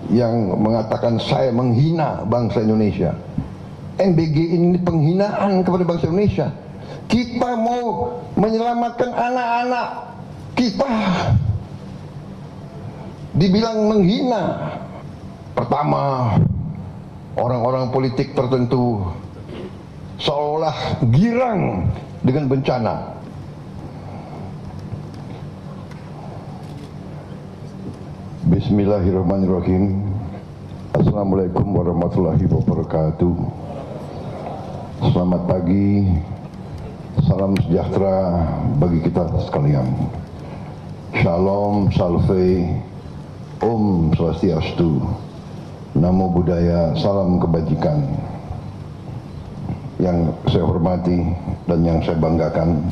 yang mengatakan saya menghina bangsa Indonesia. MBG ini penghinaan kepada bangsa Indonesia. Kita mau menyelamatkan anak-anak kita, dibilang menghina. Pertama, orang-orang politik tertentu seolah girang dengan bencana. Bismillahirrahmanirrahim. Assalamualaikum warahmatullahi wabarakatuh. Selamat pagi, salam sejahtera bagi kita sekalian. Shalom, salve, Om Swastiastu, Namo Buddhaya, salam kebajikan. Yang saya hormati dan yang saya banggakan,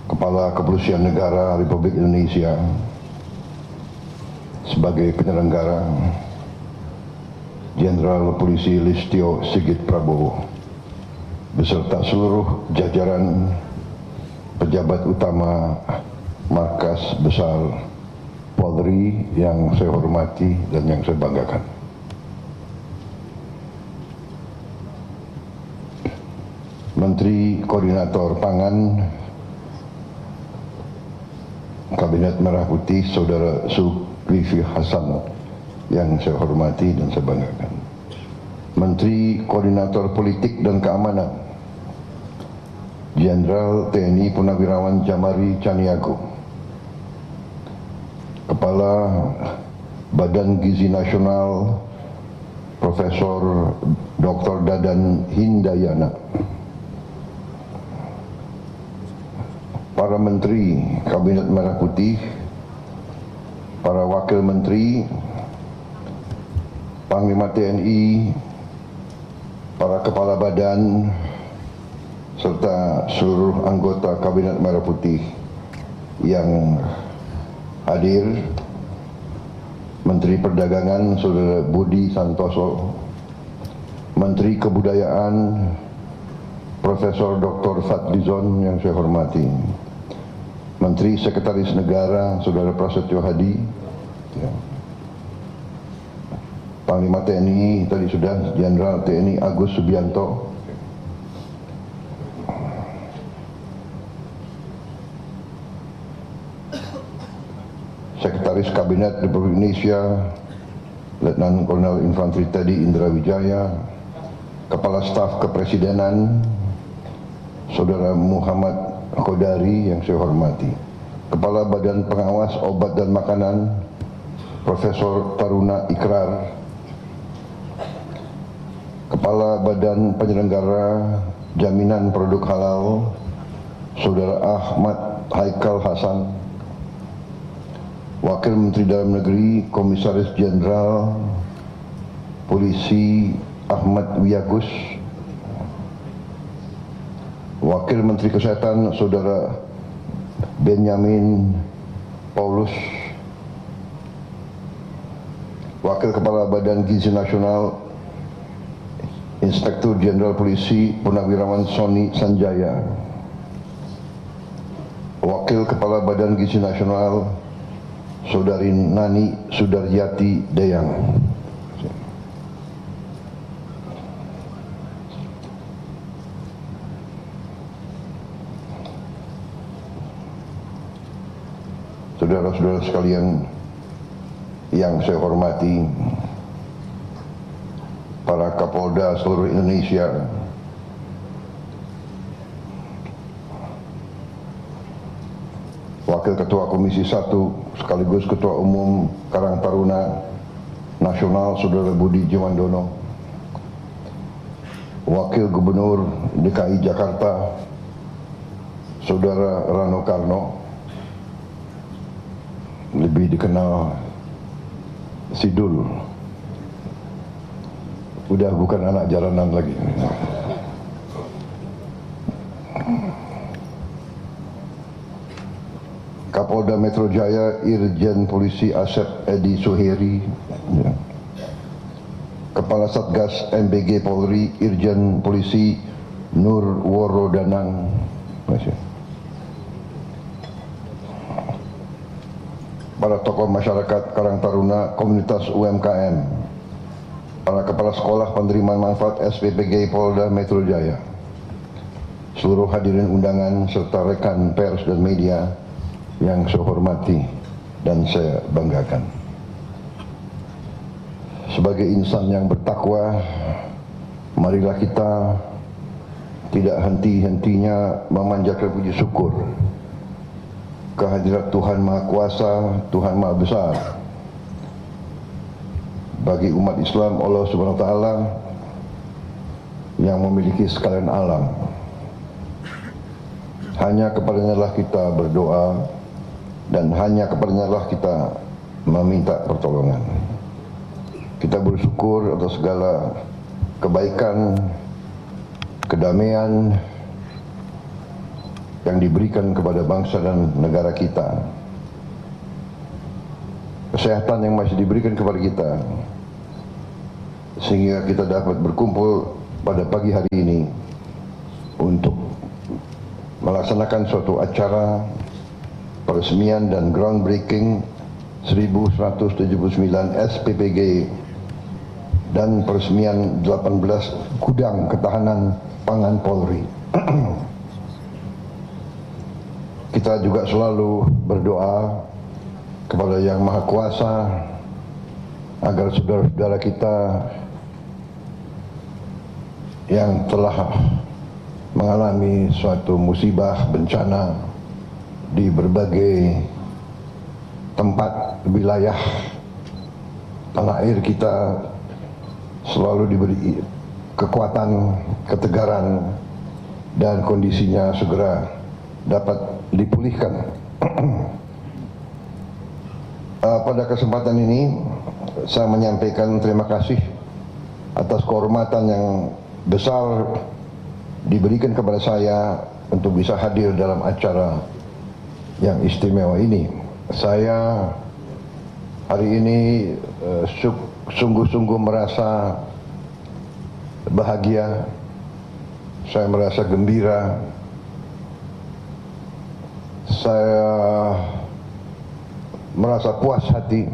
Kepala Kepolisian Negara Republik Indonesia sebagai penyelenggara, Jenderal Polisi Listio Sigit Prabowo beserta seluruh jajaran pejabat utama Markas Besar Polri yang saya hormati dan yang saya banggakan. Menteri Koordinator Pangan Kabinet Merah Putih Saudara Zulkifli Hasan yang saya hormati dan saya banggakan. Menteri Koordinator Politik dan Keamanan Jenderal TNI Purnawirawan Jamari Caniago, Kepala Badan Gizi Nasional Profesor Dr. Dadan Hindayana, para Menteri Kabinet Merah Putih, para Wakil Menteri, Panglima TNI, para Kepala Badan, serta seluruh anggota Kabinet Merah Putih yang hadir, Menteri Perdagangan Saudara Budi Santoso, Menteri Kebudayaan Profesor Dr. Fadlizon yang saya hormati, Menteri Sekretaris Negara Saudara Prasetyo Hadi, ya. Panglima TNI tadi sudah, Jenderal TNI Agus Subianto, Sekretaris Kabinet Republik Indonesia Letnan Kolonel Infanteri Teddy Indra Wijaya, Kepala Staf Kepresidenan Saudara Muhammad Kodari yang saya hormati, Kepala Badan Pengawas Obat dan Makanan Profesor Taruna Ikrar, Kepala Badan Penyelenggara Jaminan Produk Halal Saudara Ahmad Haikal Hasan, Wakil Menteri Dalam Negeri Komisaris Jenderal Polisi Ahmad Wiyagus, Wakil Menteri Kesehatan Saudara Benyamin Paulus, Wakil Kepala Badan Gizi Nasional Inspektur Jenderal Polisi Purnawirawan Sony Sanjaya, Wakil Kepala Badan Gizi Nasional Saudari Nani Sudaryati Deyang, saudara-saudara sekalian yang saya hormati, para Kapolda seluruh Indonesia, Wakil Ketua Komisi 1 sekaligus Ketua Umum Karang Taruna Nasional Saudara Budi Jiwandono, Wakil Gubernur DKI Jakarta Saudara Rano Karno, lebih dikenal Sidul, udah bukan anak jalanan lagi. Kapolda Metro Jaya Irjen Polisi Asep Edi Suheri, ya. Kepala Satgas MBG Polri Irjen Polisi Nur Worodanang, para tokoh masyarakat Karang Taruna, komunitas UMKM, para kepala sekolah penerimaan manfaat SPPG Polda Metro Jaya, seluruh hadirin undangan serta rekan pers dan media yang saya hormati dan saya banggakan. Sebagai insan yang bertakwa, marilah kita tidak henti-hentinya memanjatkan puji syukur kehadirat Tuhan Maha Kuasa, Tuhan Maha Besar. Bagi umat Islam, Allah Subhanahu wa Ta'ala yang memiliki sekalian alam. Hanya kepadanya lah kita berdoa dan hanya kepadanya lah kita meminta pertolongan. Kita bersyukur atas segala kebaikan, kedamaian yang diberikan kepada bangsa dan negara kita, kesehatan yang masih diberikan kepada kita, sehingga kita dapat berkumpul pada pagi hari ini untuk melaksanakan suatu acara peresmian dan groundbreaking 1179 SPPG dan peresmian 18 gudang ketahanan pangan Polri. Kita juga selalu berdoa kepada Yang Maha Kuasa agar saudara-saudara kita yang telah mengalami suatu musibah bencana di berbagai tempat wilayah tanah air kita selalu diberi kekuatan, ketegaran, dan kondisinya segera dapat dipulihkan. Pada kesempatan ini saya menyampaikan terima kasih atas kehormatan yang besar diberikan kepada saya untuk bisa hadir dalam acara yang istimewa ini. Saya hari ini sungguh-sungguh merasa bahagia, saya merasa gembira, saya merasa puas hati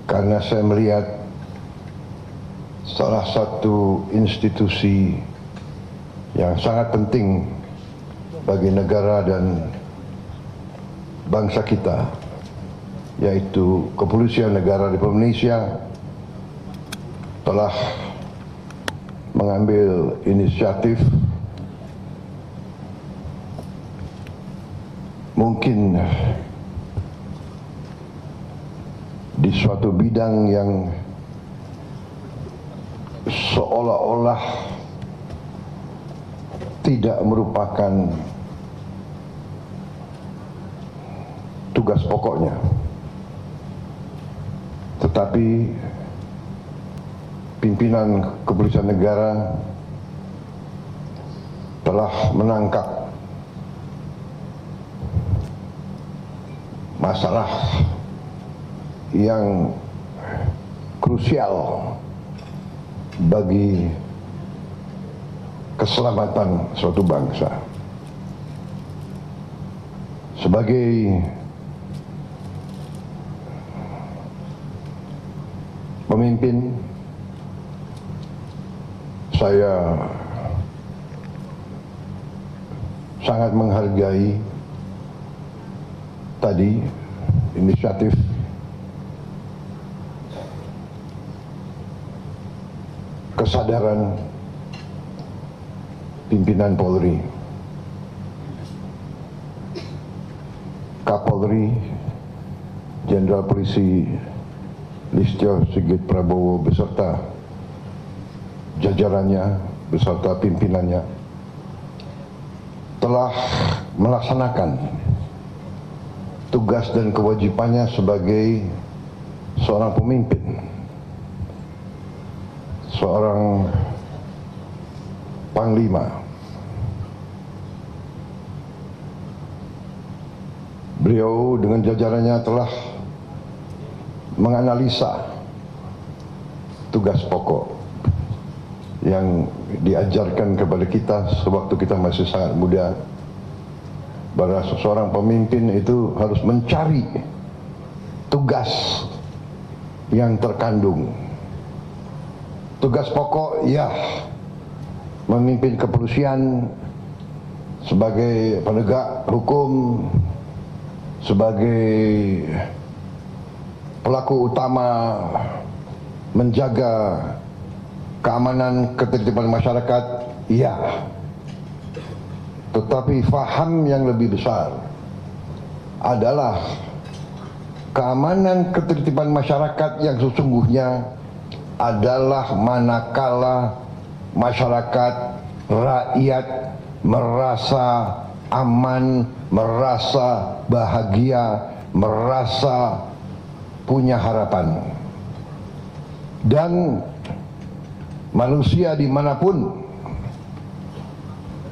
karena saya melihat salah satu institusi yang sangat penting bagi negara dan bangsa kita, yaitu Kepolisian Negara Republik Indonesia, telah mengambil inisiatif mungkin di suatu bidang yang seolah-olah tidak merupakan tugas pokoknya, tetapi pimpinan Kepolisian Negara telah menangkap masalah yang krusial bagi keselamatan suatu bangsa. Sebagai pemimpin, saya sangat menghargai tadi inisiatif kesadaran pimpinan Polri, Kapolri Jenderal Polisi Listio Sigit Prabowo beserta jajarannya beserta pimpinannya telah melaksanakan tugas dan kewajibannya sebagai seorang pemimpin, seorang panglima. Beliau dengan jajarannya telah menganalisa tugas pokok yang diajarkan kepada kita sewaktu kita masih sangat muda, bahwa seorang pemimpin itu harus mencari tugas yang terkandung. Tugas pokok ya memimpin kepolisian sebagai penegak hukum, sebagai pelaku utama menjaga keamanan ketertiban masyarakat, iya. Tetapi faham yang lebih besar adalah keamanan ketertiban masyarakat yang sesungguhnya adalah manakala masyarakat, rakyat merasa aman, merasa bahagia, merasa punya harapan. Dan manusia dimanapun,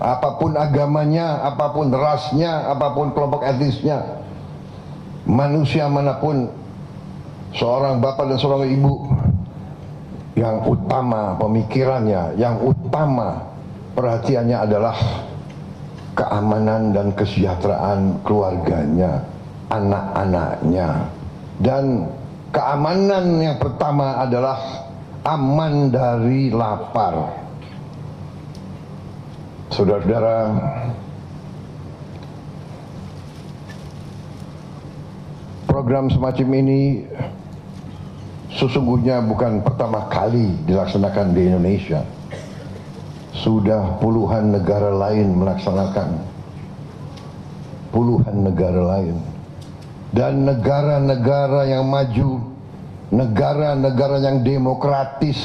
apapun agamanya, apapun rasnya, apapun kelompok etnisnya, manusia manapun, seorang bapak dan seorang ibu, yang utama pemikirannya, yang utama perhatiannya adalah keamanan dan kesejahteraan keluarganya, anak-anaknya. Dan keamanan yang pertama adalah aman dari lapar. Saudara-saudara, program semacam ini sesungguhnya bukan pertama kali dilaksanakan di Indonesia. Sudah puluhan negara lain melaksanakan. Puluhan negara lain. Dan negara-negara yang maju, negara-negara yang demokratis,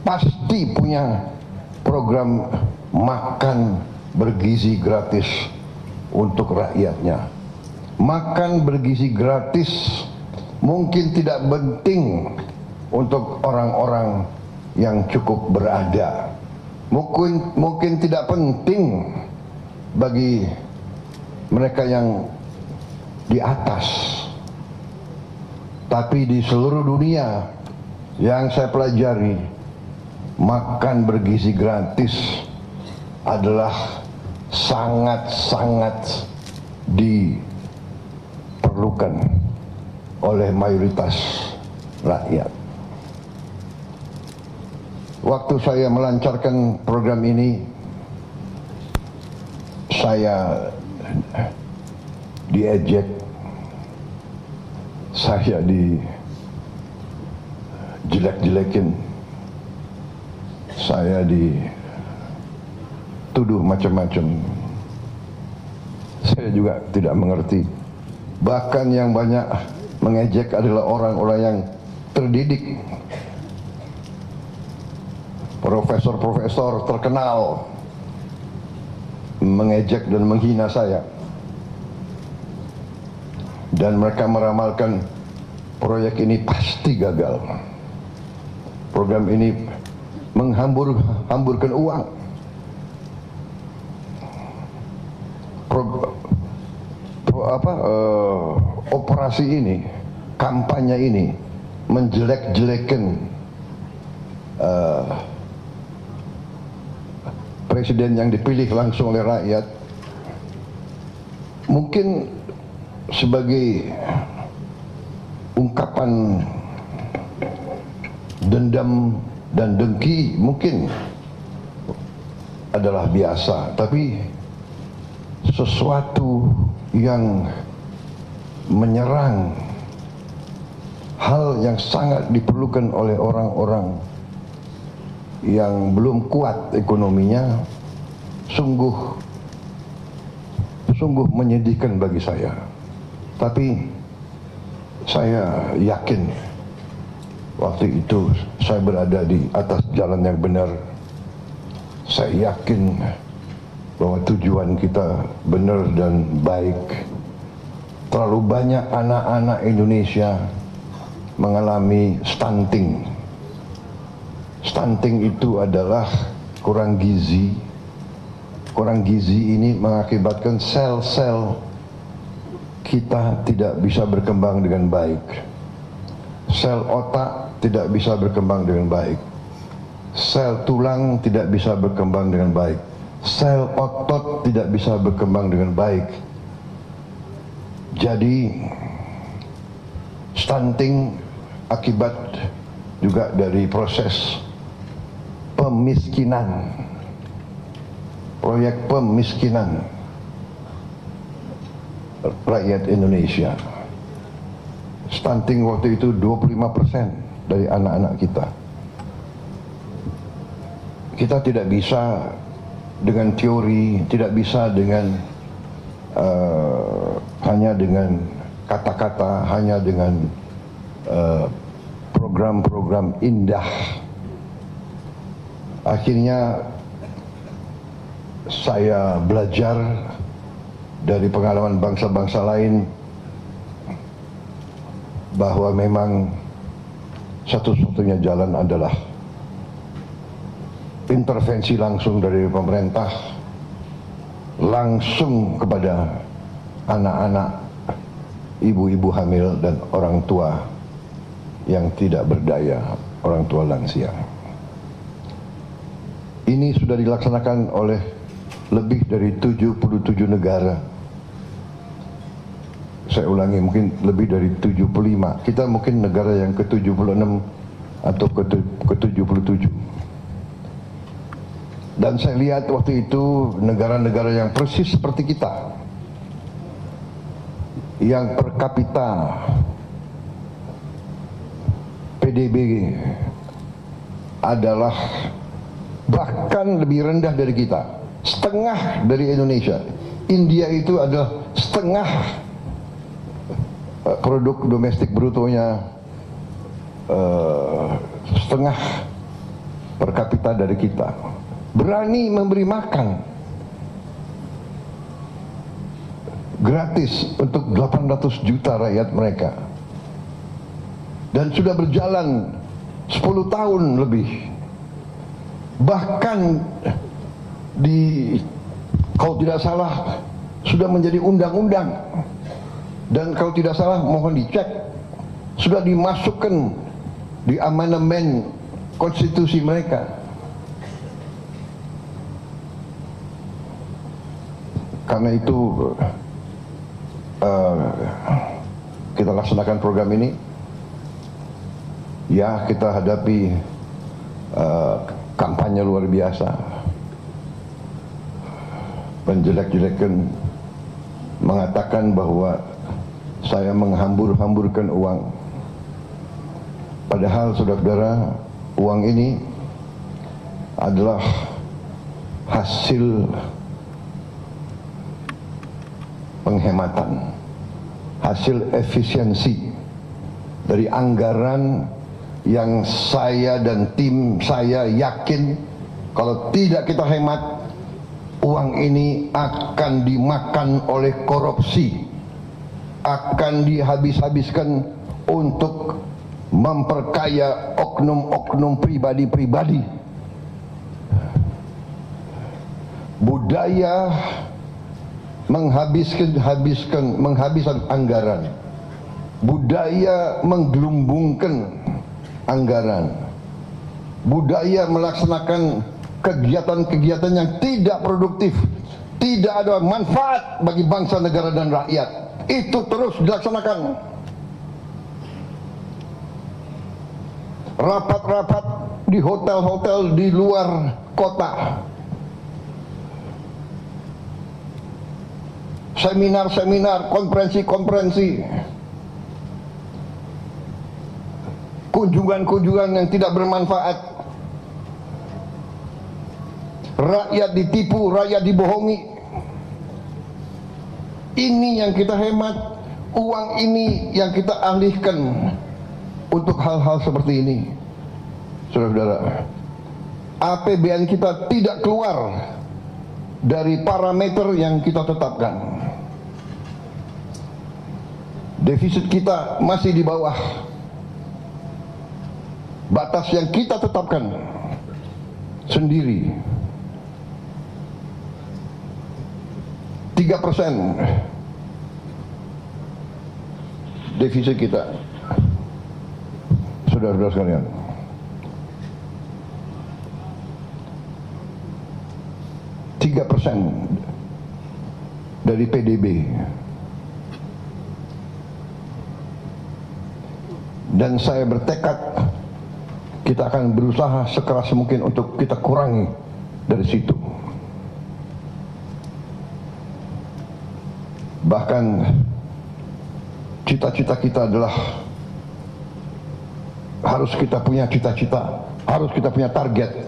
pasti punya program makan bergizi gratis untuk rakyatnya. Makan bergizi gratis mungkin tidak penting untuk orang-orang yang cukup berada. Mungkin tidak penting bagi mereka yang di atas. Tapi di seluruh dunia yang saya pelajari, makan bergizi gratis adalah sangat-sangat diperlukan oleh mayoritas rakyat. Waktu saya melancarkan program ini, saya diejek, saya dijelek-jelekin, saya dituduh macam-macam. Saya juga tidak mengerti. Bahkan yang banyak mengejek adalah orang-orang yang terdidik, profesor-profesor terkenal, mengejek dan menghina saya. Dan mereka meramalkan proyek ini pasti gagal. Program ini menghamburkan uang. Operasi ini, kampanye ini menjelek-jelekan presiden yang dipilih langsung oleh rakyat, mungkin sebagai ungkapan dendam dan dengki, mungkin adalah biasa. Tapi sesuatu yang menyerang hal yang sangat diperlukan oleh orang-orang yang belum kuat ekonominya, sungguh menyedihkan bagi saya. Tapi saya yakin waktu itu saya berada di atas jalan yang benar. Saya yakin bahwa tujuan kita benar dan baik. Terlalu banyak anak-anak Indonesia mengalami stunting. Stunting itu adalah kurang gizi. Kurang gizi ini mengakibatkan sel-sel kita tidak bisa berkembang dengan baik. Sel otak tidak bisa berkembang dengan baik. Sel tulang tidak bisa berkembang dengan baik. Sel otot tidak bisa berkembang dengan baik. Jadi stunting akibat juga dari proses pemiskinan, proyek pemiskinan rakyat Indonesia. Stunting waktu itu 25% dari anak-anak kita. Kita tidak bisa dengan teori, tidak bisa dengan hanya dengan kata-kata, hanya dengan program-program indah. Akhirnya saya belajar dari pengalaman bangsa-bangsa lain bahwa memang satu-satunya jalan adalah intervensi langsung dari pemerintah, langsung kepada anak-anak, ibu-ibu hamil dan orang tua yang tidak berdaya, orang tua lansia. Ini sudah dilaksanakan oleh lebih dari 77 negara. Saya ulangi, mungkin lebih dari 75. Kita mungkin negara yang ke-76 atau ke-77. Dan saya lihat waktu itu negara-negara yang persis seperti kita, yang per kapita PDB adalah bahkan lebih rendah dari kita, setengah dari Indonesia. India itu adalah setengah produk domestik brutonya, setengah per kapita dari kita. Berani memberi makan gratis untuk 800 juta rakyat mereka, dan sudah berjalan 10 tahun lebih. Bahkan kalau tidak salah sudah menjadi undang-undang, dan kalau tidak salah mohon dicek, sudah dimasukkan di amandemen konstitusi mereka. Karena itu kita laksanakan program ini. Ya, kita hadapi kampanye luar biasa, penjelek-jelekan, mengatakan bahwa saya menghambur-hamburkan uang. Padahal saudara-saudara, uang ini adalah hasil penghematan, hasil efisiensi dari anggaran yang saya dan tim saya yakin kalau tidak kita hemat, uang ini akan dimakan oleh korupsi, akan dihabis-habiskan untuk memperkaya oknum-oknum pribadi-pribadi. Budaya menghabiskan anggaran, budaya menggelumbungkan anggaran, budaya melaksanakan kegiatan-kegiatan yang tidak produktif, tidak ada manfaat bagi bangsa, negara dan rakyat, itu terus dilaksanakan. Rapat-rapat di hotel-hotel di luar kota, seminar-seminar, konferensi-konferensi, kunjungan-kunjungan yang tidak bermanfaat. Rakyat ditipu, rakyat dibohongi. Ini yang kita hemat, uang ini yang kita alihkan untuk hal-hal seperti ini. Saudara-saudara, APBN kita tidak keluar dari parameter yang kita tetapkan. Defisit kita masih di bawah batas yang kita tetapkan sendiri. 3% defisit kita, saudara-saudara sekalian. % dari PDB. Dan saya bertekad kita akan berusaha sekeras mungkin untuk kita kurangi dari situ. Bahkan cita-cita kita adalah harus kita punya cita-cita, harus kita punya target.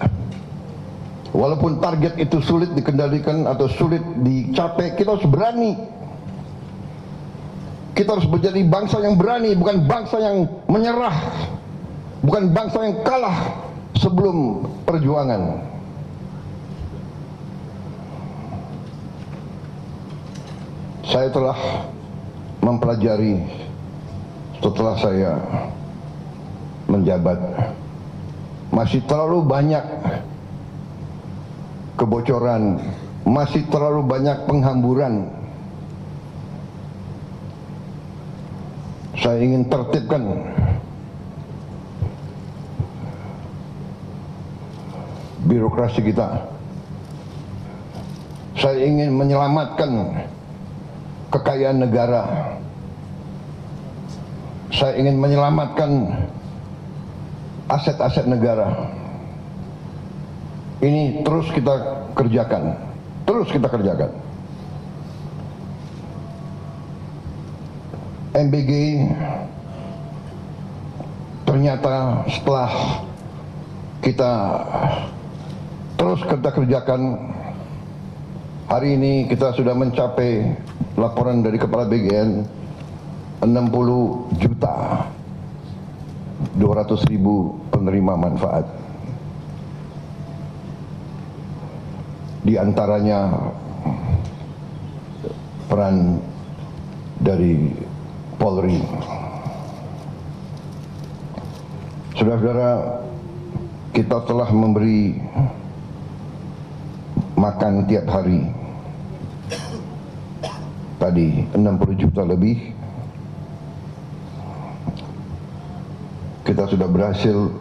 Walaupun target itu sulit dikendalikan atau sulit dicapai, kita harus berani. Kita harus menjadi bangsa yang berani, bukan bangsa yang menyerah, bukan bangsa yang kalah sebelum perjuangan. Saya telah mempelajari setelah saya menjabat, masih terlalu banyak kebocoran, masih terlalu banyak penghamburan. Saya ingin tertibkan birokrasi kita. Saya ingin menyelamatkan kekayaan negara. Saya ingin menyelamatkan aset-aset negara. Ini terus kita kerjakan, terus kita kerjakan. MBG ternyata setelah kita terus kita kerjakan, hari ini kita sudah mencapai laporan dari Kepala BGN 60.200.000 penerima manfaat. Di antaranya peran dari Polri. Saudara-saudara, kita telah memberi makan tiap hari tadi 60 juta lebih. Kita sudah berhasil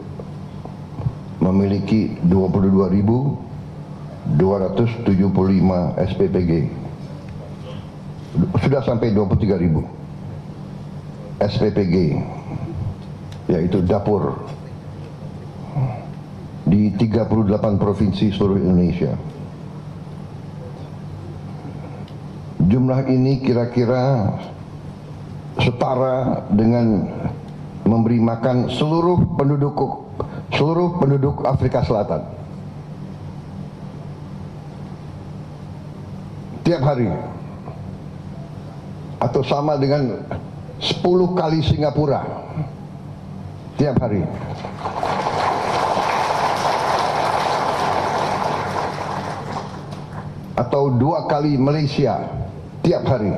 memiliki 22.275 SPPG. Sudah sampai 23.000 SPPG, yaitu dapur di 38 provinsi seluruh Indonesia. Jumlah ini kira-kira setara dengan memberi makan seluruh penduduk Afrika Selatan tiap hari, atau sama dengan 10 kali Singapura tiap hari. Atau 2 kali Malaysia tiap hari.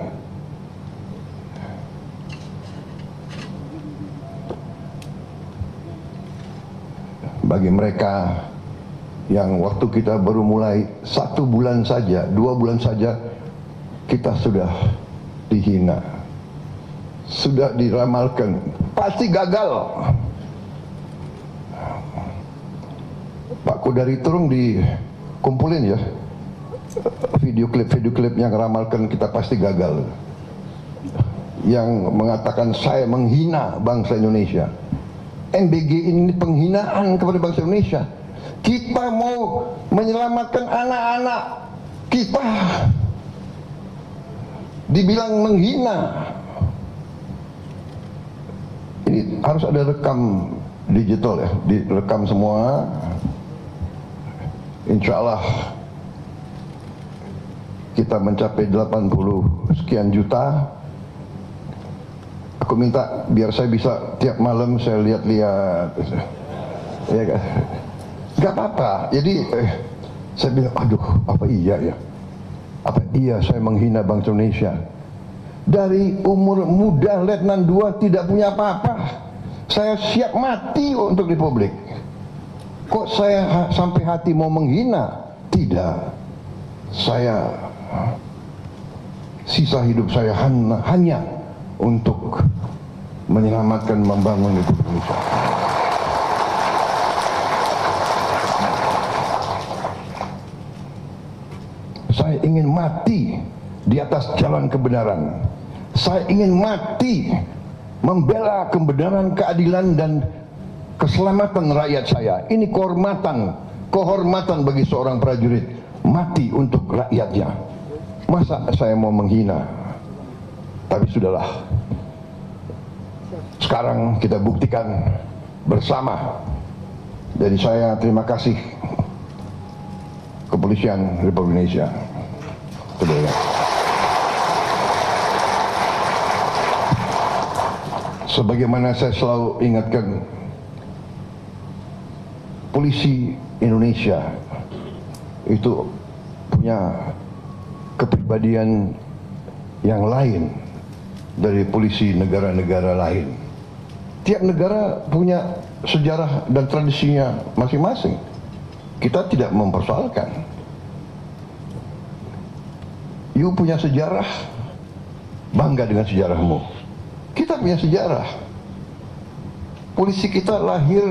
Bagi mereka yang waktu kita baru mulai 1 bulan saja, 2 bulan saja, kita sudah dihina, sudah diramalkan, pasti gagal. Pak Kodari Turung dikumpulin ya, video klip yang ramalkan kita pasti gagal, yang mengatakan saya menghina bangsa Indonesia. MBG ini penghinaan kepada bangsa Indonesia. Kita mau menyelamatkan anak-anak kita, dibilang menghina. Ini harus ada rekam digital ya, direkam semua. Insya Allah kita mencapai 80 sekian juta. Aku minta biar saya bisa tiap malam saya lihat-lihat, ya kan? Gak apa-apa. Jadi saya bilang, aduh, apa iya ya? Apa iya saya menghina bangsa Indonesia? Dari umur muda Letnan 2 tidak punya apa-apa, saya siap mati untuk Republik. Kok saya sampai hati mau menghina? Tidak. Saya sisa hidup saya hanya untuk menyelamatkan, membangun Republik Indonesia. Saya ingin mati di atas jalan kebenaran. Saya ingin mati membela kebenaran, keadilan, dan keselamatan rakyat saya. Ini kehormatan bagi seorang prajurit mati untuk rakyatnya. Masa saya mau menghina? Tapi sudahlah. Sekarang kita buktikan bersama. Dari saya terima kasih Kepolisian Republik Indonesia. Sebagaimana saya selalu ingatkan, polisi Indonesia itu punya kepribadian yang lain dari polisi negara-negara lain. Tiap negara punya sejarah dan tradisinya masing-masing. Kita tidak mempersoalkan. You punya sejarah, bangga dengan sejarahmu. Kita punya sejarah. Polisi kita lahir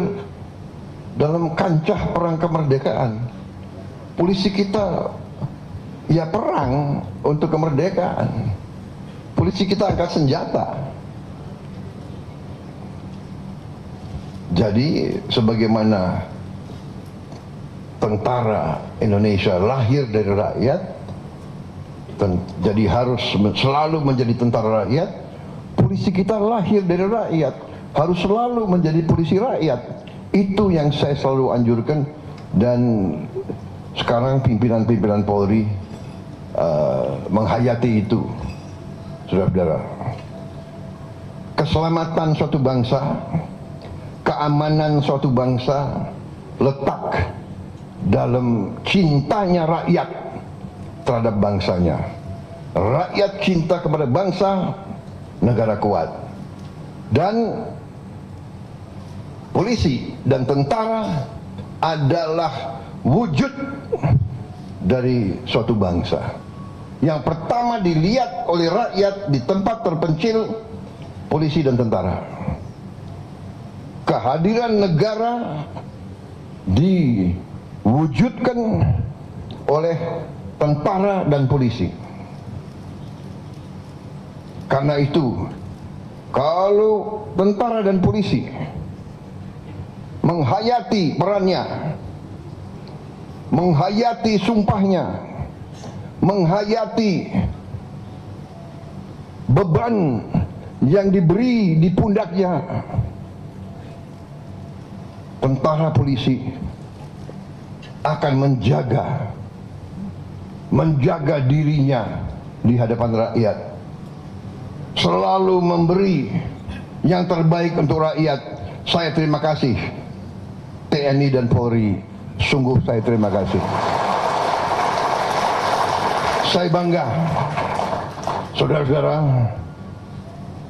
dalam kancah perang kemerdekaan. Polisi kita ya perang untuk kemerdekaan. Polisi kita angkat senjata. Jadi sebagaimana tentara Indonesia lahir dari rakyat, jadi harus selalu menjadi tentara rakyat. Polisi kita lahir dari rakyat, harus selalu menjadi polisi rakyat. Itu yang saya selalu anjurkan, dan sekarang pimpinan-pimpinan Polri menghayati itu, saudara-saudara. Keselamatan suatu bangsa, keamanan suatu bangsa letak dalam cintanya rakyat terhadap bangsanya. Rakyat cinta kepada bangsa, negara kuat. Dan polisi dan tentara adalah wujud dari suatu bangsa. Yang pertama dilihat oleh rakyat di tempat terpencil, polisi dan tentara. Kehadiran negara diwujudkan oleh tentara dan polisi. Karena itu, kalau tentara dan polisi menghayati perannya, menghayati sumpahnya, menghayati beban yang diberi di pundaknya, tentara polisi akan menjaga dirinya di hadapan rakyat, selalu memberi yang terbaik untuk rakyat. Saya terima kasih TNI dan Polri, sungguh saya terima kasih. Saya bangga, saudara-saudara.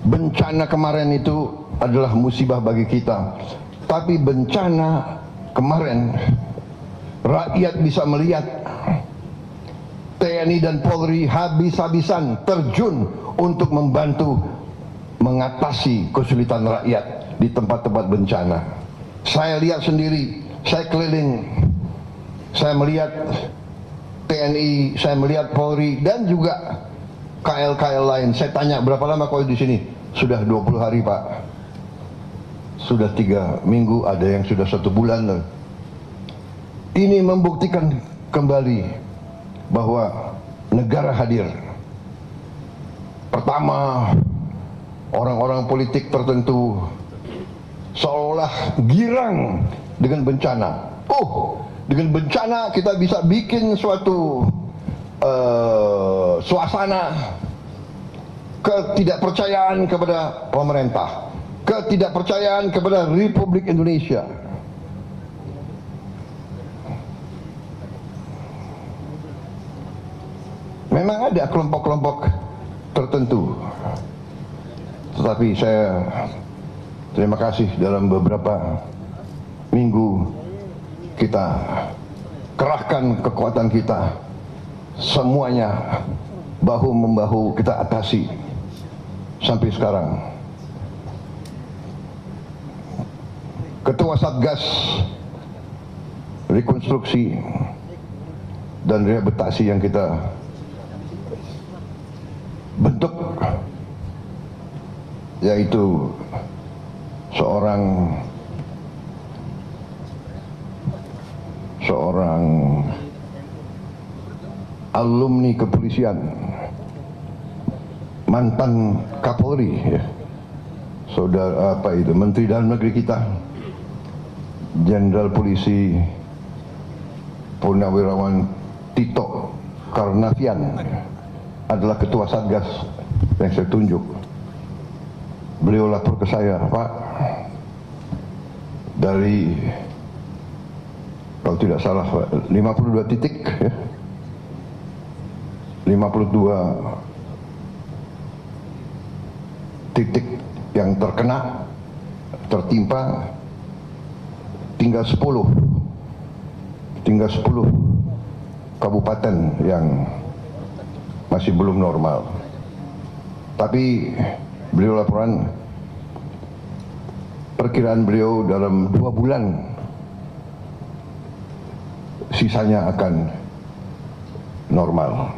Bencana kemarin itu adalah musibah bagi kita, tapi bencana kemarin rakyat bisa melihat TNI dan Polri habis-habisan terjun untuk membantu mengatasi kesulitan rakyat di tempat-tempat bencana. Saya lihat sendiri, saya keliling, saya melihat TNI, saya melihat Polri, dan juga KL-KL lain. Saya tanya, berapa lama kau di sini? Sudah 20 hari, Pak. Sudah 3 minggu, ada yang sudah 1 bulan. Ini membuktikan kembali bahwa negara hadir. Pertama, orang-orang politik tertentu seolah girang dengan bencana. Dengan bencana kita bisa bikin suatu suasana ketidakpercayaan kepada pemerintah, ketidakpercayaan kepada Republik Indonesia. Memang ada kelompok-kelompok tertentu, tetapi saya terima kasih dalam beberapa minggu kita kerahkan kekuatan kita, semuanya bahu-membahu kita atasi sampai sekarang. Ketua Satgas Rekonstruksi dan Rehabilitasi yang kita bentuk yaitu seorang alumni kepolisian, mantan Kapolri, ya. Saudara Menteri Dalam Negeri kita, Jenderal Polisi Purnawirawan Tito Karnavian adalah ketua Satgas yang saya tunjuk. Beliau lapor ke saya, Pak, dari, kalau tidak salah, 52 titik, ya, 52 titik yang tertimpa, tinggal 10 kabupaten yang masih belum normal. Tapi beliau laporan, perkiraan beliau dalam 2 bulan sisanya akan normal.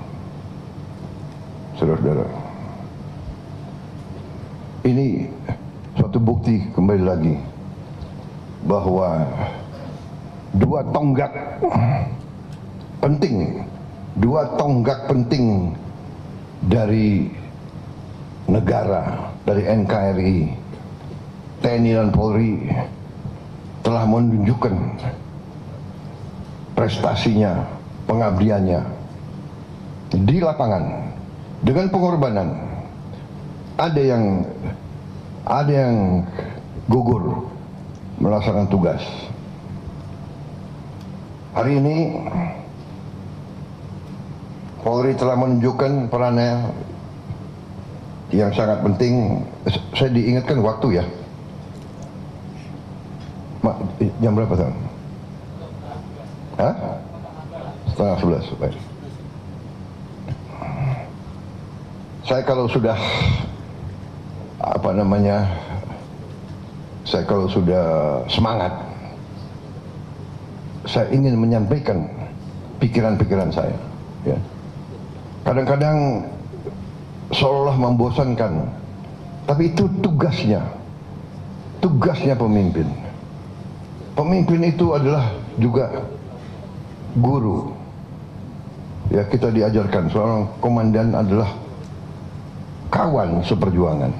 Saudara-saudara, ini suatu bukti kembali lagi bahwa dua tonggak penting dari negara, dari NKRI, TNI dan Polri telah menunjukkan prestasinya, pengabdiannya di lapangan dengan pengorbanan. Ada yang gugur melaksanakan tugas. Hari ini Polri telah menunjukkan perannya yang sangat penting. Saya diingatkan waktu, ya. Jam berapa, Tan? Hah? 10:30. Baik. Saya kalau sudah semangat, saya ingin menyampaikan pikiran-pikiran saya, ya. Kadang-kadang seolah membosankan, tapi itu tugasnya pemimpin. Pemimpin itu adalah juga guru. Ya, kita diajarkan seorang komandan adalah kawan seperjuangan,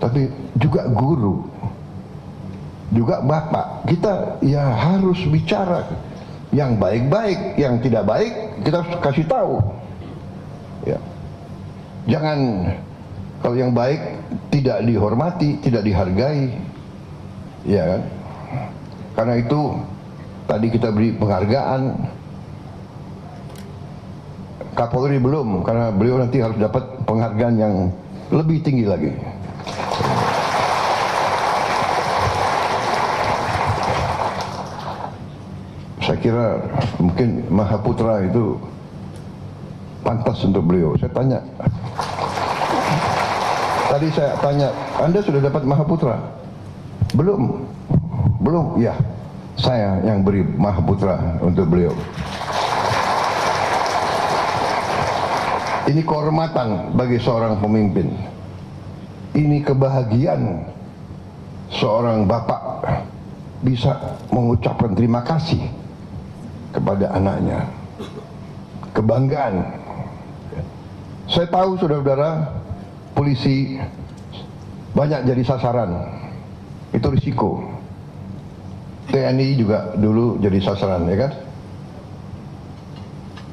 tapi juga guru, juga bapak. Kita ya harus bicara yang baik-baik, yang tidak baik kita harus kasih tahu, ya. Jangan kalau yang baik tidak dihormati, tidak dihargai, ya kan? Karena itu tadi kita beri penghargaan. Kapolri belum, karena beliau nanti harus dapat penghargaan yang lebih tinggi lagi. Saya kira mungkin Mahaputra itu pantas untuk beliau. Saya tanya, tadi saya tanya, Anda sudah dapat Mahaputra? Belum, ya, saya yang beri Mahaputra untuk beliau. Ini kehormatan bagi seorang pemimpin. Ini kebahagiaan seorang bapak bisa mengucapkan terima kasih kepada anaknya. Kebanggaan. Saya tahu, saudara-saudara, polisi banyak jadi sasaran. Itu risiko. TNI juga dulu jadi sasaran, ya kan?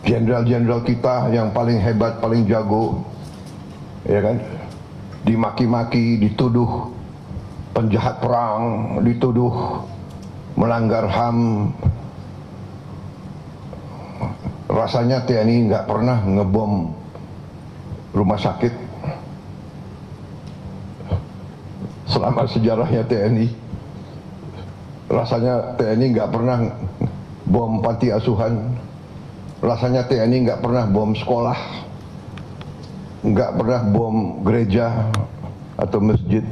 Jenderal-jenderal kita yang paling hebat, paling jago, ya kan, dimaki-maki, dituduh penjahat perang, dituduh melanggar HAM. Rasanya TNI nggak pernah ngebom rumah sakit selama sejarahnya TNI. Rasanya TNI nggak pernah bom panti asuhan. Rasanya TNI nggak pernah bom sekolah, nggak pernah bom gereja atau masjid.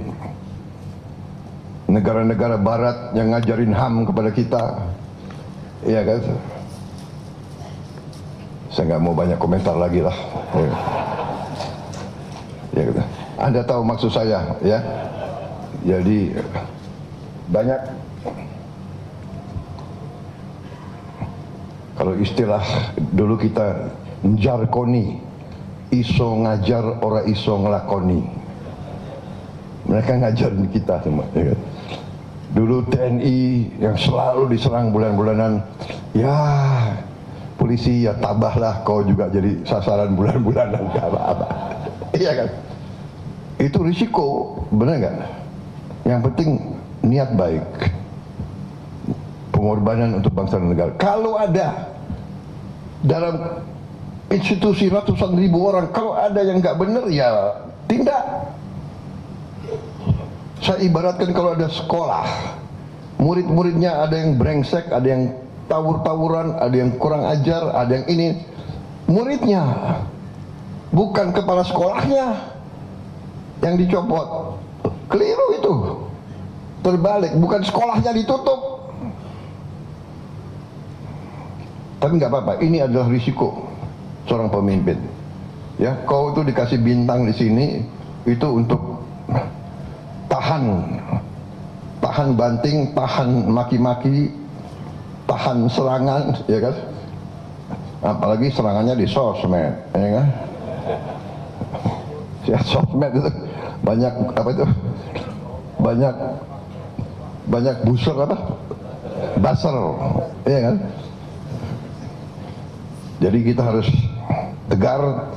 Negara-negara barat yang ngajarin HAM kepada kita, iya kan? Saya nggak mau banyak komentar lagi lah. Ya, gitu. Anda tahu maksud saya, ya. Jadi banyak, kalau istilah dulu kita jarkoni, iso ngajar ora iso ngelakoni. Mereka ngajarin kita semua, ya kan? Dulu TNI yang selalu diserang bulan-bulanan, ya polisi ya tabahlah kau juga jadi sasaran bulan-bulanan, gak apa-apa. Iya kan? Itu risiko, benar nggak? Yang penting niat baik, pengorbanan untuk bangsa dan negara. Kalau ada dalam institusi ratusan ribu orang, kalau ada yang nggak benar, ya tindak. Saya ibaratkan kalau ada sekolah, murid-muridnya ada yang brengsek, ada yang tawur-tawuran, ada yang kurang ajar, ada yang ini. Muridnya, bukan kepala sekolahnya yang dicopot. Keliru itu. Terbalik, bukan sekolahnya ditutup. Tapi nggak apa-apa, ini adalah risiko seorang pemimpin. Ya, kau itu dikasih bintang di sini itu untuk tahan banting, tahan maki-maki, tahan serangan, ya kan? Apalagi serangannya di sosmed, ya kan? Ya, sosmed itu banyak apa itu? Banyak busur apa? Baser, ya kan? Jadi kita harus tegar.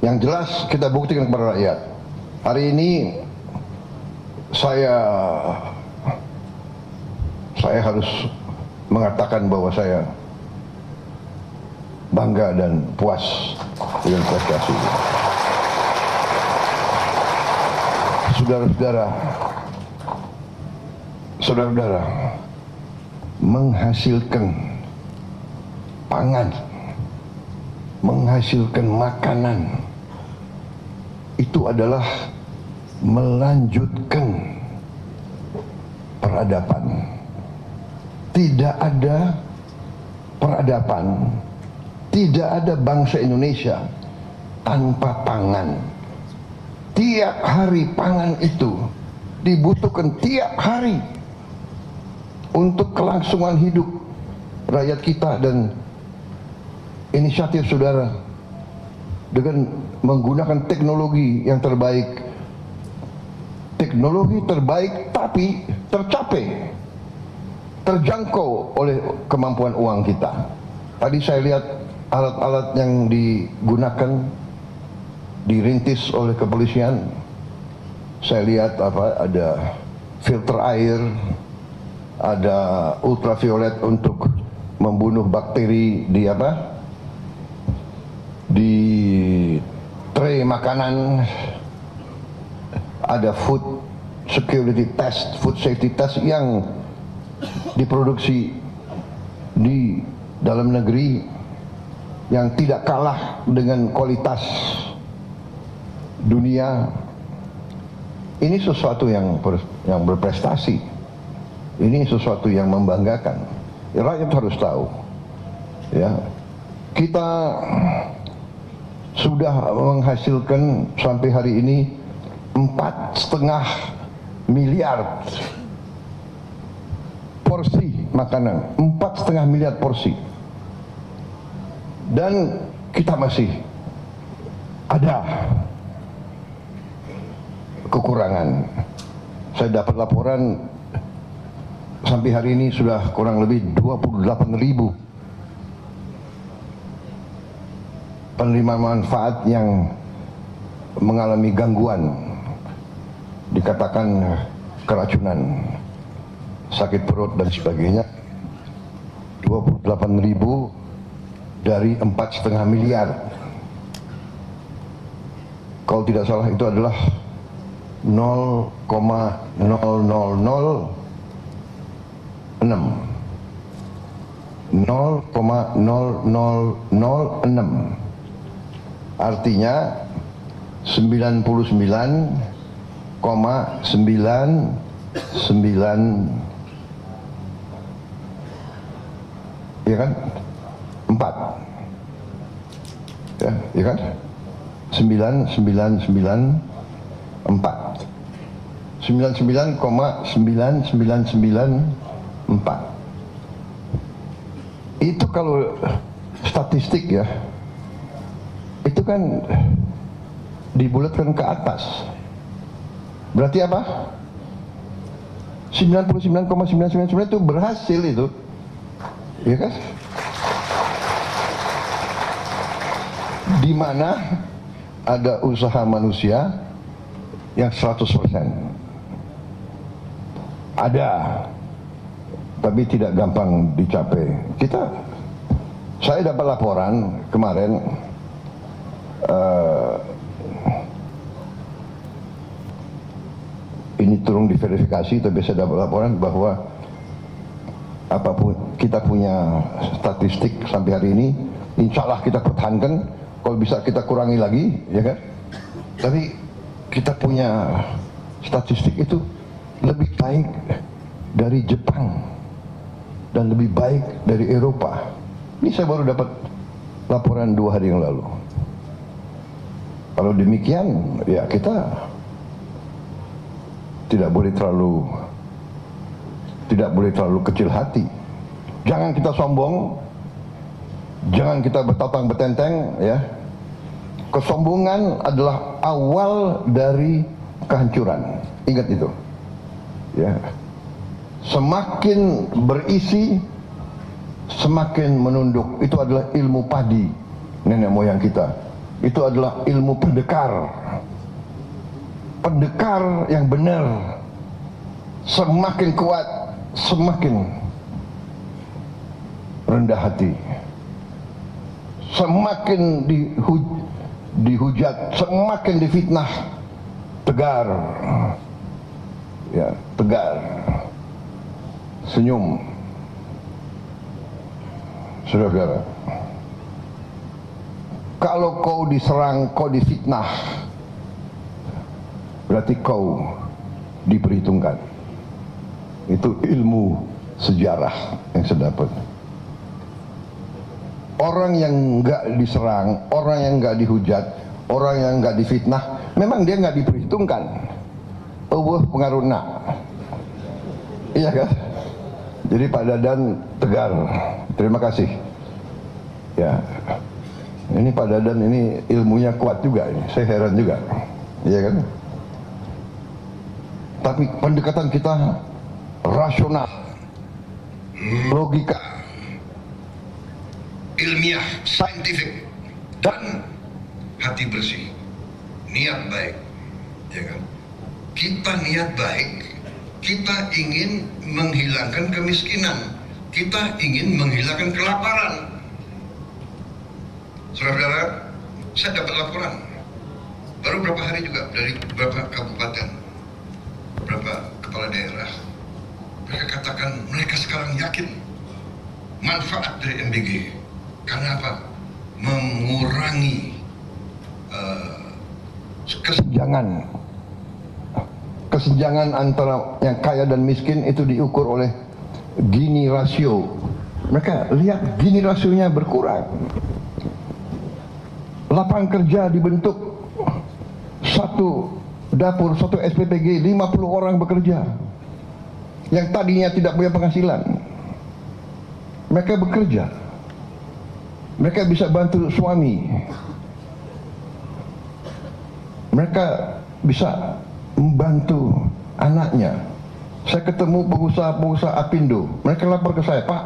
Yang jelas kita buktikan kepada rakyat. Hari ini saya harus mengatakan bahwa saya bangga dan puas dengan prestasi. Saudara-saudara, menghasilkan pangan, menghasilkan makanan, itu adalah melanjutkan peradaban. Tidak ada peradaban, tidak ada bangsa Indonesia tanpa pangan. Tiap hari pangan itu dibutuhkan tiap hari untuk kelangsungan hidup rakyat kita. Dan inisiatif saudara dengan menggunakan teknologi yang terbaik, teknologi terbaik tapi tercapai, terjangkau oleh kemampuan uang kita. Tadi saya lihat alat-alat yang digunakan, dirintis oleh kepolisian. Saya lihat ada filter air, ada ultraviolet untuk membunuh bakteri di tray makanan, ada food security test, food safety test yang diproduksi di dalam negeri yang tidak kalah dengan kualitas dunia. Ini sesuatu yang berprestasi. Ini sesuatu yang membanggakan. Rakyat harus tahu. Ya, kita sudah menghasilkan sampai hari ini 4,5 miliar porsi makanan, 4,5 miliar porsi. Dan kita masih ada kekurangan. Saya dapat laporan sampai hari ini sudah kurang lebih 28.000 penerima manfaat yang mengalami gangguan, dikatakan keracunan, sakit perut dan sebagainya. 28.000 dari 4,5 miliar. Kalau tidak salah itu adalah 0,0006 0,0006, artinya 99,99, ya kan, 4, ya kan, 999 99,9994. Itu kalau statistik ya, itu kan dibulatkan ke atas. Berarti apa? 99,999 itu berhasil itu. Ya kan? Di mana ada usaha manusia yang 100%. Ada, tapi tidak gampang dicapai. Saya dapat laporan kemarin, ini turun diverifikasi, tapi saya dapat laporan bahwa apapun kita punya statistik sampai hari ini, insya Allah kita pertahankan. Kalau bisa kita kurangi lagi, ya kan? Tapi kita punya statistik itu lebih baik dari Jepang dan lebih baik dari Eropa. Ini saya baru dapat laporan 2 hari yang lalu. Kalau demikian, ya kita tidak boleh terlalu kecil hati. Jangan kita sombong, jangan kita bertatang betenteng, ya. Kesombongan adalah awal dari kehancuran. Ingat itu. Ya. Semakin berisi, semakin menunduk. Itu adalah ilmu padi nenek moyang kita. Itu adalah ilmu pendekar. Pendekar yang benar. Semakin kuat, semakin rendah hati. Semakin dihujat, semakin difitnah, tegar, ya, tegar, senyum. Saudara-saudara, kalau kau diserang, kau difitnah, berarti kau diperhitungkan. Itu ilmu sejarah yang saya dapat. Orang yang nggak diserang, orang yang nggak dihujat, orang yang nggak difitnah, memang dia nggak diperhitungkan. Pengaruh nak, iya kan? Jadi Pak Dadan tegar. Terima kasih. Ya, ini Pak Dadan ini ilmunya kuat juga. Ini saya heran juga, iya kan? Tapi pendekatan kita rasional, logika, ilmiah, saintifik, dan hati bersih, niat baik, ya kan? Kita niat baik, kita ingin menghilangkan kemiskinan, kita ingin menghilangkan kelaparan. Saudara-saudara, saya dapat laporan baru beberapa hari juga dari beberapa kabupaten, beberapa kepala daerah. Mereka katakan mereka sekarang yakin manfaat dari MBG. Karena apa? Mengurangi kesenjangan antara yang kaya dan miskin itu diukur oleh Gini rasio. Mereka lihat Gini rasionya berkurang. Lapangan kerja dibentuk, satu dapur, satu SPPG, 50 orang bekerja. Yang tadinya tidak punya penghasilan, mereka bekerja. Mereka bisa bantu suami. Mereka bisa membantu anaknya. Saya ketemu pengusaha-pengusaha Apindo. Mereka lapor ke saya, Pak,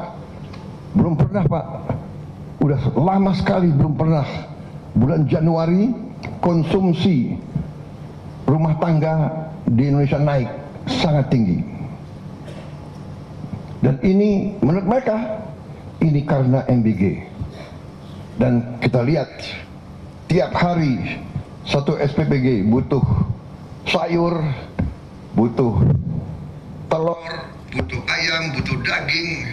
belum pernah Pak. Udah lama sekali belum pernah. Bulan Januari konsumsi rumah tangga di Indonesia naik sangat tinggi. Dan ini menurut mereka, ini karena MBG. Dan kita lihat tiap hari satu SPPG butuh sayur, butuh telur, butuh ayam, butuh daging,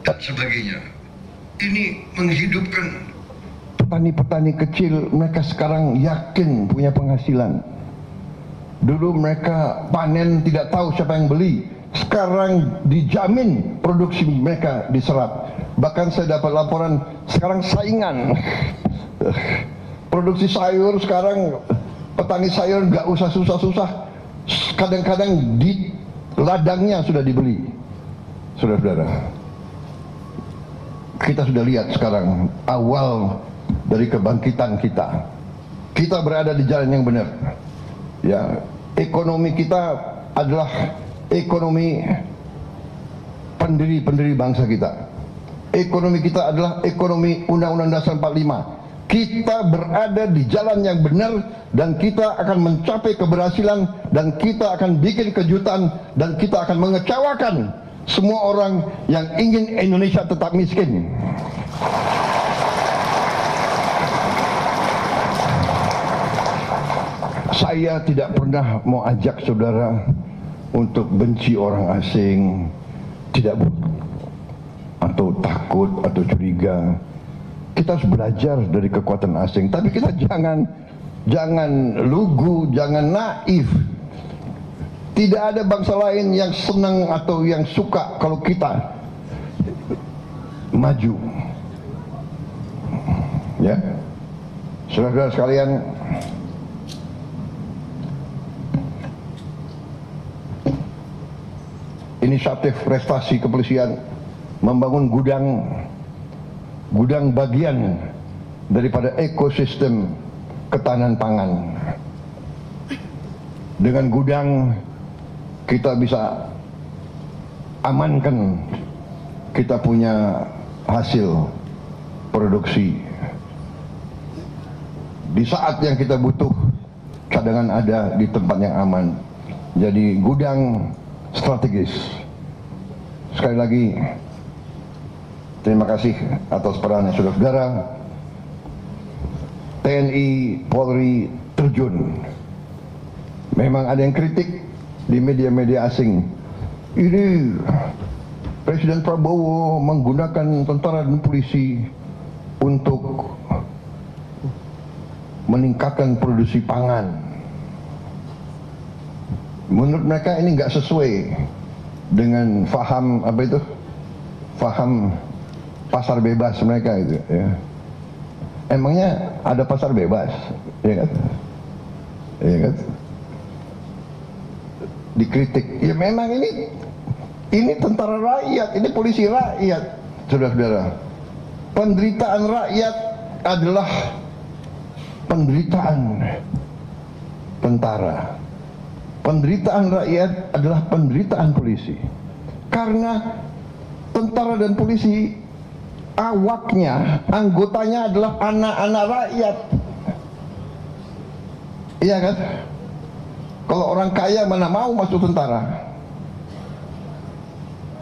dan sebagainya. Ini menghidupkan petani-petani kecil. Mereka sekarang yakin punya penghasilan. Dulu mereka panen tidak tahu siapa yang beli. Sekarang dijamin produksi mereka diserap. Bahkan saya dapat laporan sekarang saingan produksi sayur sekarang Petani sayur nggak usah susah-susah, kadang-kadang di ladangnya sudah dibeli. Saudara-saudara, kita sudah lihat sekarang awal dari kebangkitan kita. Kita berada di jalan yang benar. Ya, ekonomi kita adalah ekonomi pendiri bangsa kita. Ekonomi kita adalah ekonomi Undang-Undang Dasar 45. Kita berada di jalan yang benar dan kita akan mencapai keberhasilan dan kita akan bikin kejutan dan kita akan mengecewakan semua orang yang ingin Indonesia tetap miskin. Saya tidak pernah mau ajak saudara untuk benci orang asing, tidak, atau takut atau curiga. Kita harus belajar dari kekuatan asing, tapi kita jangan lugu, jangan naif. Tidak ada bangsa lain yang senang atau yang suka kalau kita maju. Ya, saudara-saudara sekalian, inisiatif prestasi kepolisian membangun gudang bagian daripada ekosistem ketahanan pangan. Dengan gudang kita bisa amankan kita punya hasil produksi. Di saat yang kita butuh, cadangan ada di tempat yang aman. Jadi gudang strategis. Sekali lagi, terima kasih atas perannya saudara-saudara. TNI, Polri terjun. Memang ada yang kritik di media-media asing. Ini Presiden Prabowo menggunakan tentara dan polisi untuk meningkatkan produksi pangan. Menurut mereka ini nggak sesuai dengan faham faham pasar bebas mereka itu. Ya. Emangnya ada pasar bebas, ya kan? Ya kan? Dikritik. Ya memang ini tentara rakyat, ini polisi rakyat, saudara-saudara. Penderitaan rakyat adalah penderitaan tentara. Penderitaan rakyat adalah penderitaan polisi. Karena tentara dan polisi awaknya, anggotanya adalah anak-anak rakyat. Iya kan? Kalau orang kaya mana mau masuk tentara?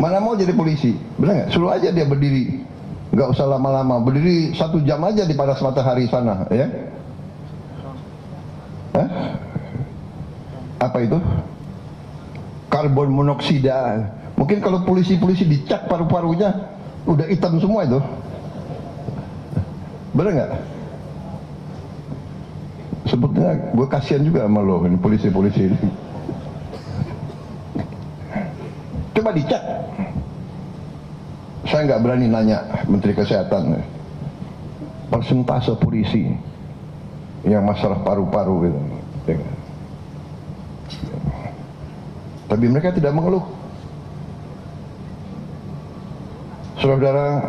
Mana mau jadi polisi? Benar nggak? Suruh aja dia berdiri, nggak usah lama-lama, berdiri 1 jam aja di panas matahari sana, ya? Hah? Apa itu? Karbon monoksida. Mungkin kalau polisi-polisi dicek paru-parunya udah hitam semua itu. Benar nggak? Sebetulnya gue kasihan juga sama lo, ini polisi-polisi ini. Coba dicek. Saya nggak berani nanya Menteri Kesehatan persentase polisi yang masalah paru-paru gitu. Tapi mereka tidak mengeluh. Saudara-saudara,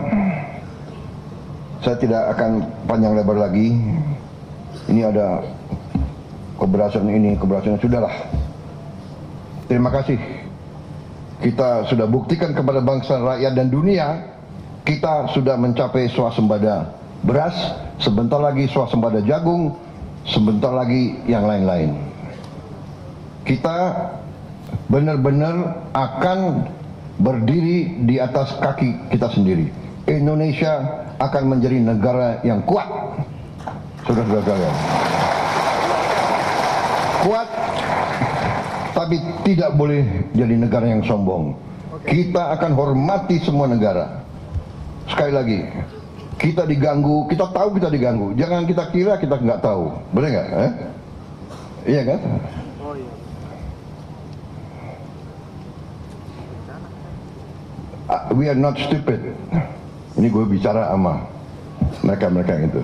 saya tidak akan panjang lebar lagi. Ini ada keberhasilan ini, keberhasilan, sudahlah. Terima kasih. Kita sudah buktikan kepada bangsa, rakyat dan dunia, kita sudah mencapai swasembada beras, sebentar lagi swasembada jagung, sebentar lagi yang lain-lain. Kita benar-benar akan berdiri di atas kaki kita sendiri. Indonesia akan menjadi negara yang kuat. Saudara-saudara, kuat, tapi tidak boleh jadi negara yang sombong. Kita akan hormati semua negara. Sekali lagi, kita diganggu, kita tahu kita diganggu. Jangan kita kira kita nggak tahu. Benar nggak? Iya kan? We are not stupid. Ini gue bicara sama mereka-mereka itu.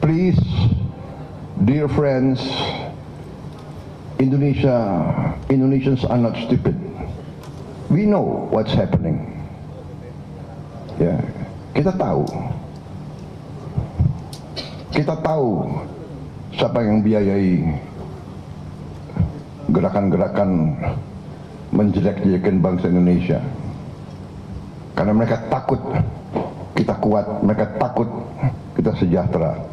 Please Dear friends, Indonesians are not stupid. We know what's happening. Ya, kita tahu siapa yang biayai gerakan-gerakan menjelek-jelekan bangsa Indonesia. Karena mereka takut kita kuat, mereka takut kita sejahtera.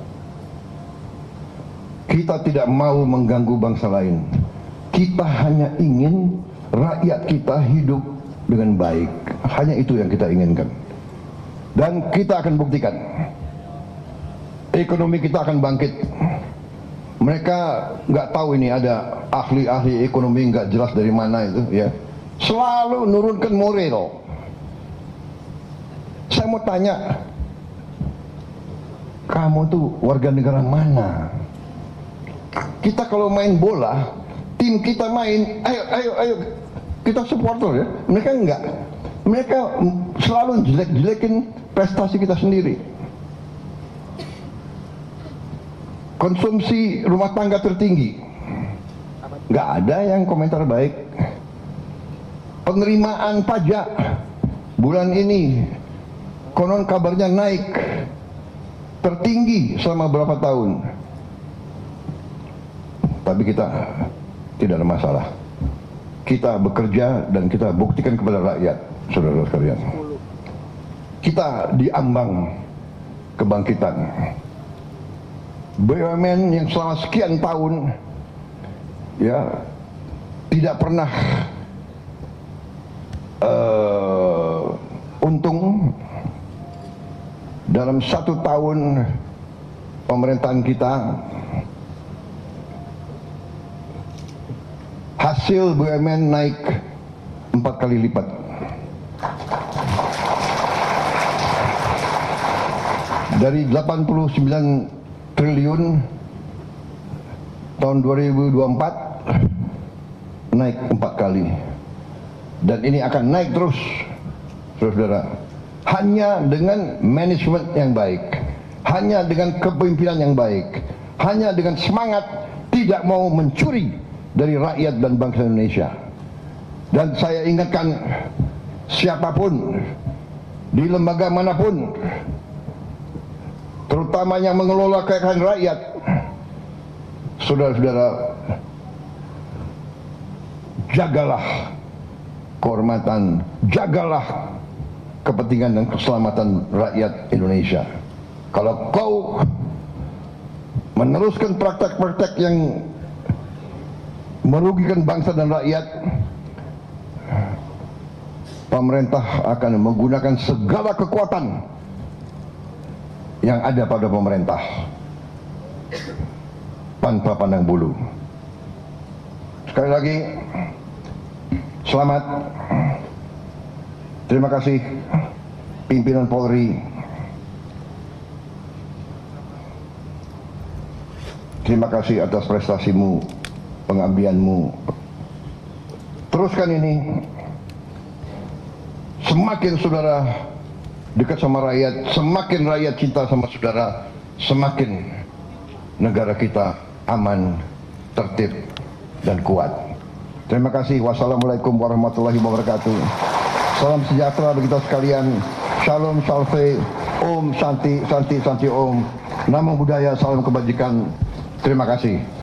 Kita tidak mau mengganggu bangsa lain. Kita hanya ingin rakyat kita hidup dengan baik. Hanya itu yang kita inginkan. Dan kita akan buktikan. Ekonomi kita akan bangkit. Mereka nggak tahu ini ada ahli-ahli ekonomi nggak jelas dari mana itu, ya. Selalu nurunkan moral. Saya mau tanya, kamu tuh warga negara mana? Kita kalau main bola, tim kita main, ayo, kita supporter ya. Mereka enggak. Mereka selalu jelek-jelekin prestasi kita sendiri. Konsumsi rumah tangga tertinggi, nggak ada yang komentar baik. Penerimaan pajak bulan ini konon kabarnya naik tertinggi selama berapa tahun. Tapi kita tidak ada masalah. Kita bekerja dan kita buktikan kepada rakyat, saudara sekalian. Kita diambang kebangkitan. BUMN yang selama sekian tahun ya tidak pernah untung, dalam 1 tahun pemerintahan kita hasil BUMN naik 4 kali lipat. Dari 89 triliun tahun 2024 naik 4 kali. Dan ini akan naik terus, saudara. Hanya dengan manajemen yang baik, hanya dengan kepemimpinan yang baik, hanya dengan semangat tidak mau mencuri dari rakyat dan bangsa Indonesia. Dan saya ingatkan siapapun di lembaga manapun, terutama yang mengelola kekayaan rakyat, saudara-saudara, jagalah kehormatan, jagalah kepentingan dan keselamatan rakyat Indonesia. Kalau kau meneruskan praktek-praktek yang merugikan bangsa dan rakyat, pemerintah akan menggunakan segala kekuatan yang ada pada pemerintah tanpa pandang bulu. Sekali lagi, selamat. Terima kasih pimpinan Polri. Terima kasih atas prestasimu, pengabdianmu. Teruskan ini. Semakin saudara dekat sama rakyat, semakin rakyat cinta sama saudara, semakin negara kita aman, tertib, dan kuat. Terima kasih. Wassalamualaikum warahmatullahi wabarakatuh. Salam sejahtera bagi kita sekalian. Shalom, salve, om, santi, santi, santi, om. Namo Buddhaya, salam kebajikan. Terima kasih.